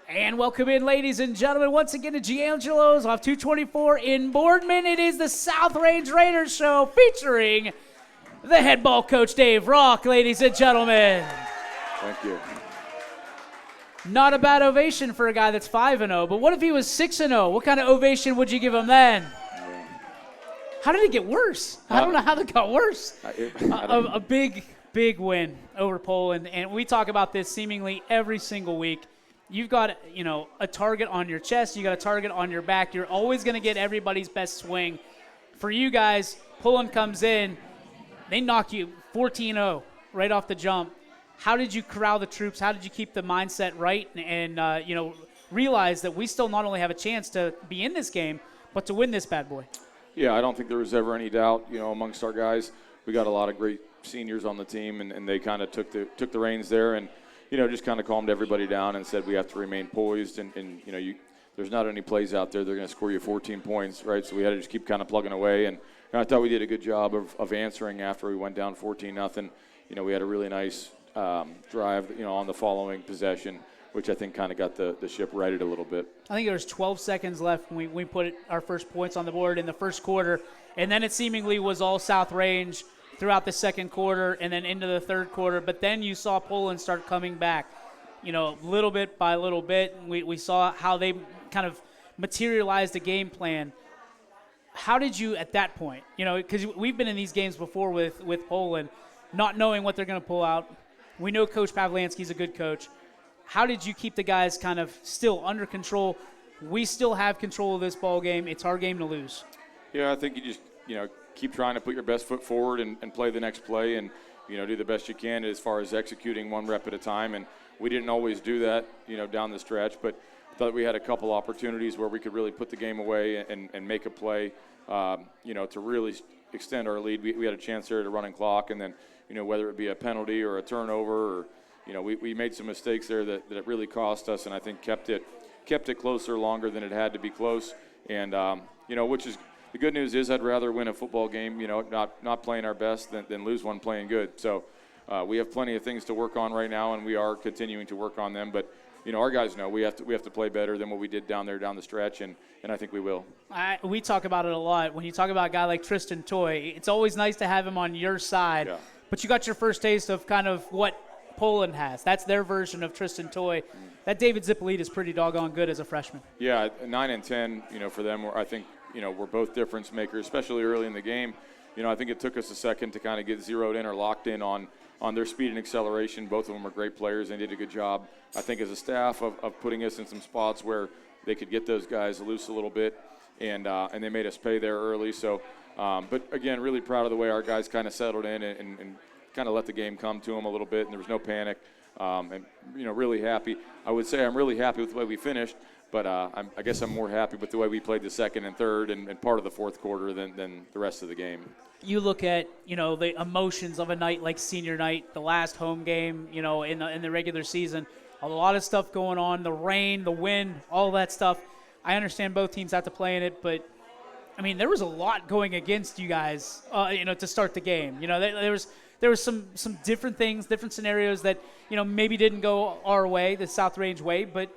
And welcome in, ladies and gentlemen, once again to Giangelo's off 224 in Boardman. It is the South Range Raiders show featuring the head ball coach, Dave Rach, ladies and gentlemen. Thank you. Not a bad ovation for a guy that's 5-0, but what if he was 6-0? What kind of ovation would you give him then? Yeah. How did it get worse? I don't know how it got worse. A big win over Poland, and we talk about this seemingly every single week. You've got, a target on your chest. You got a target on your back. You're always going to get everybody's best swing. For you guys, Poland comes in. They knock you 14-0 right off the jump. How did you corral the troops? How did you keep the mindset right and realize that we still not only have a chance to be in this game, but to win this bad boy? Yeah, I don't think there was ever any doubt, amongst our guys. We got a lot of great seniors on the team, and they kind of took the reins there and, just kind of calmed everybody down and said we have to remain poised. And there's not any plays out there. They're going to score you 14 points, right? So we had to just keep kind of plugging away. And I thought we did a good job of answering after we went down 14-0. We had a really nice drive, on the following possession, which I think kind of got the ship righted a little bit. I think there was 12 seconds left when we put our first points on the board in the first quarter, and then it seemingly was all South Range throughout the second quarter and then into the third quarter. But then you saw Poland start coming back, little bit by little bit. We saw how they kind of materialized a game plan. How did you, at that point, because we've been in these games before with Poland, not knowing what they're going to pull out. We know Coach Pavlansky's a good coach. How did you keep the guys kind of still under control? We still have control of this ball game. It's our game to lose. Yeah, I think you just, keep trying to put your best foot forward and play the next play and, do the best you can as far as executing one rep at a time. And we didn't always do that, down the stretch, but I thought we had a couple opportunities where we could really put the game away and make a play, to really extend our lead. We had a chance there to run and clock, and then, whether it be a penalty or a turnover or, we made some mistakes there that really cost us, and I think kept it closer longer than it had to be close. And, which is the good news is I'd rather win a football game, not playing our best than lose one playing good. So we have plenty of things to work on right now, and we are continuing to work on them. But, our guys know we have to play better than what we did down the stretch, and I think we will. We talk about it a lot. When you talk about a guy like Tristan Toy, it's always nice to have him on your side. Yeah. But you got your first taste of kind of what Poland has. That's their version of Tristan Toy. That David Zippolite is pretty doggone good as a freshman. Yeah, 9 and 10, for them, I think, we're both difference makers, especially early in the game. I think it took us a second to kind of get zeroed in or locked in on their speed and acceleration. Both of them are great players and did a good job, I think, as a staff of putting us in some spots where they could get those guys loose a little bit, and they made us pay there early. So, but again, really proud of the way our guys kind of settled in and kind of let the game come to them a little bit, and there was no panic. And really happy. I would say I'm really happy with the way we finished, but I guess I'm more happy with the way we played the second and third and part of the fourth quarter than the rest of the game. You look at the emotions of a night like senior night, the last home game, in the regular season, a lot of stuff going on, the rain, the wind, all that stuff. I understand both teams have to play in it, but I mean there was a lot going against you guys, to start the game. There was some different things, different scenarios that, maybe didn't go our way, the South Range way. But,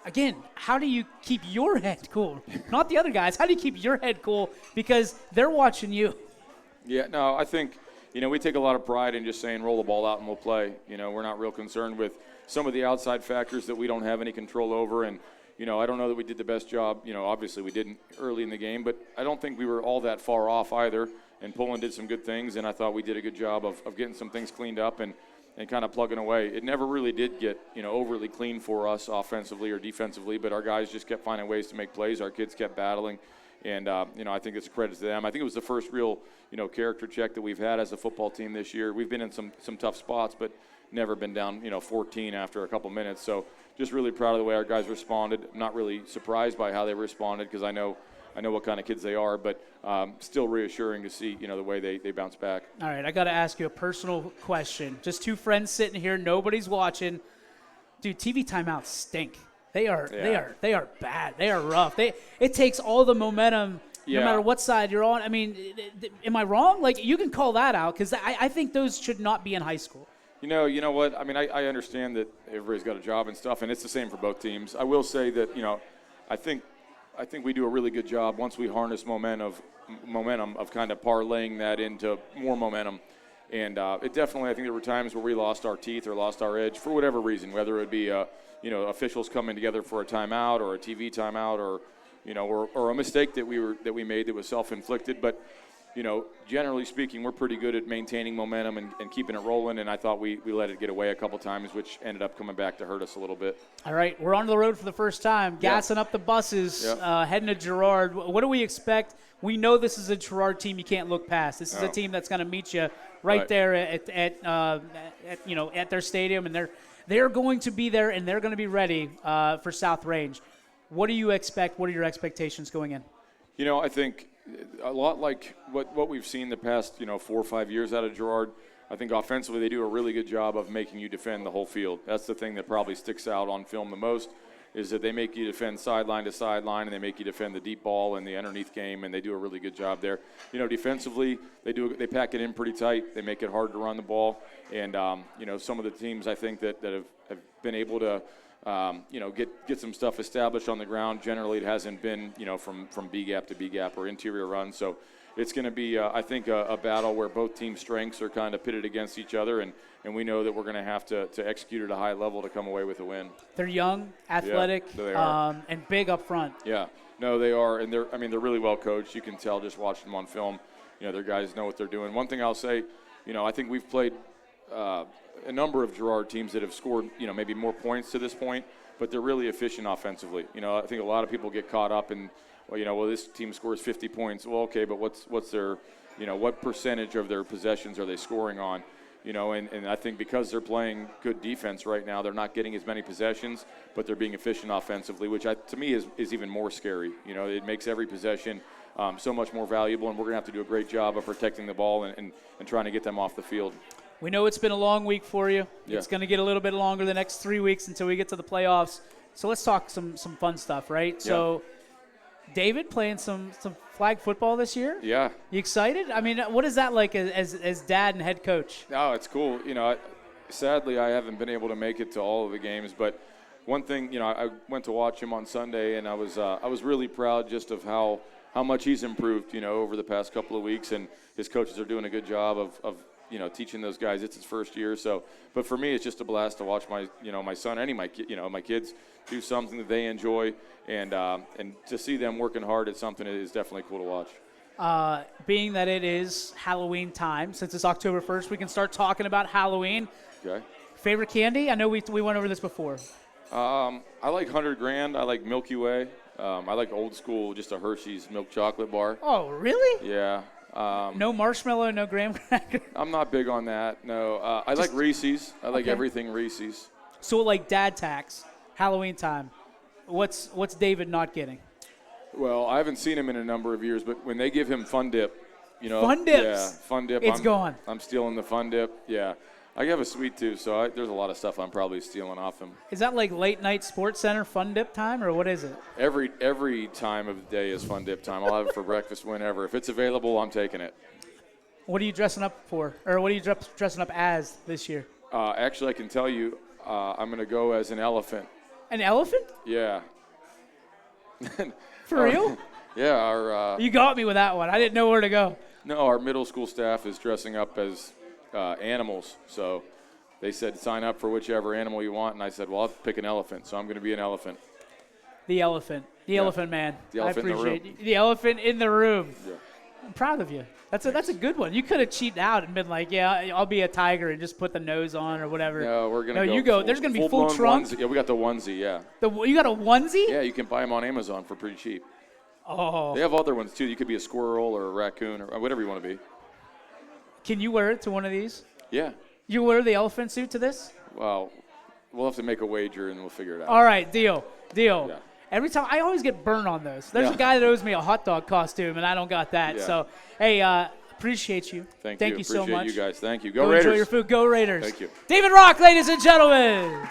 again, how do you keep your head cool? Not the other guys. How do you keep your head cool? Because they're watching you. Yeah, no, I think, we take a lot of pride in just saying roll the ball out and we'll play. We're not real concerned with some of the outside factors that we don't have any control over. And, I don't know that we did the best job. Obviously we didn't early in the game, but I don't think we were all that far off either. And Poland did some good things, and I thought we did a good job of getting some things cleaned up and kind of plugging away. It never really did get, overly clean for us offensively or defensively, but our guys just kept finding ways to make plays. Our kids kept battling, and, I think it's a credit to them. I think it was the first real, character check that we've had as a football team this year. We've been in some tough spots, but never been down, 14 after a couple minutes. So just really proud of the way our guys responded. I'm not really surprised by how they responded because I know what kind of kids they are, but still reassuring to see, the way they bounce back. All right, I got to ask you a personal question. Just two friends sitting here, nobody's watching. Dude, TV timeouts stink. They are bad. They are rough. It takes all the momentum, no matter what side you're on. I mean, am I wrong? Like, you can call that out because I think those should not be in high school. You know what? I mean, I understand that everybody's got a job and stuff, and it's the same for both teams. I will say that, I think we do a really good job once we harness momentum of kind of parlaying that into more momentum. And it definitely, I think there were times where we lost our teeth or lost our edge for whatever reason, whether it be, officials coming together for a timeout or a TV timeout or a mistake that we made that was self-inflicted. But generally speaking, we're pretty good at maintaining momentum and keeping it rolling, and I thought we let it get away a couple times, which ended up coming back to hurt us a little bit. All right, we're on the road for the first time, gassing up the buses, heading to Girard. What do we expect? We know this is a Girard team you can't look past. This is a team that's going to meet you right there at their stadium, and they're going to be there, and they're going to be ready for South Range. What do you expect? What are your expectations going in? I think a lot like what we've seen the past, 4 or 5 years out of Girard. I think offensively they do a really good job of making you defend the whole field. That's the thing that probably sticks out on film the most, is that they make you defend sideline to sideline, and they make you defend the deep ball and the underneath game, and they do a really good job there. Defensively, they pack it in pretty tight. They make it hard to run the ball, and some of the teams I think that have been able to get some stuff established on the ground. Generally, it hasn't been, from B gap to B gap or interior runs. So it's going to be, I think, a battle where both team strengths are kind of pitted against each other, and we know that we're going to have to execute at a high level to come away with a win. They're young, athletic, and big up front. Yeah, no, they are, and they're really well coached. You can tell just watching them on film. Their guys know what they're doing. One thing I'll say, I think we've played a number of Girard teams that have scored, maybe more points to this point, but they're really efficient offensively. I think a lot of people get caught up in, this team scores 50 points. Well, okay, but what's their, what percentage of their possessions are they scoring on? And I think because they're playing good defense right now, they're not getting as many possessions, but they're being efficient offensively, which to me is even more scary. It makes every possession so much more valuable, and we're going to have to do a great job of protecting the ball and trying to get them off the field. We know it's been a long week for you. Yeah. It's going to get a little bit longer the next 3 weeks until we get to the playoffs. So let's talk some fun stuff, right? Yeah. So David playing some flag football this year? Yeah. You excited? I mean, what is that like as dad and head coach? No, it's cool. Sadly, I haven't been able to make it to all of the games, but one thing, I went to watch him on Sunday, and I was really proud just of how much he's improved, over the past couple of weeks, and his coaches are doing a good job of teaching those guys. It's his first year, so. But for me, it's just a blast to watch my son, my kids do something that they enjoy, and to see them working hard at something is definitely cool to watch. Being that it is Halloween time, since it's October 1st, we can start talking about Halloween. Okay. Favorite candy? I know we went over this before. I like 100 Grand. I like Milky Way. I like old school, just a Hershey's milk chocolate bar. Oh, really? Yeah. No marshmallow, no graham cracker? I'm not big on that, no. I like Reese's. I like everything Reese's. So like dad tax, Halloween time, what's David not getting? Well, I haven't seen him in a number of years, but when they give him Fun Dip, Fun Dips? Yeah, Fun Dip. It's gone. I'm stealing the Fun Dip, yeah. I have a sweet tooth, so there's a lot of stuff I'm probably stealing off him. Is that like late night Sports Center Fun Dip time, or what is it? Every time of the day is Fun Dip time. I'll have it for breakfast whenever. If it's available, I'm taking it. What are you dressing up for, or what are you dressing up as this year? Actually, I can tell you, I'm going to go as an elephant. An elephant? Yeah. For real? Yeah. You got me with that one. I didn't know where to go. No, our middle school staff is dressing up as animals, so they said sign up for whichever animal you want, and I said, well, I'll pick an elephant, so I'm going to be an elephant. The elephant man. The elephant I appreciate in the room. The elephant in the room. Yeah. I'm proud of you. That's a good one. You could have cheated out and been like, yeah, I'll be a tiger and just put the nose on or whatever. No, we're gonna. No, you go. There's gonna be full trunk. Onesie. Yeah, we got the onesie. Yeah. You got a onesie? Yeah, you can buy them on Amazon for pretty cheap. Oh. They have other ones too. You could be a squirrel or a raccoon or whatever you want to be. Can you wear it to one of these? Yeah. You wear the elephant suit to this? Well, we'll have to make a wager and we'll figure it out. All right, deal. Yeah. Every time I always get burned on those. There's a guy that owes me a hot dog costume, and I don't got that. Yeah. So, hey, appreciate you. Thank you so much. Appreciate you guys. Thank you. Go Go Raiders. Enjoy your food. Go Raiders. Thank you. David Rach, ladies and gentlemen.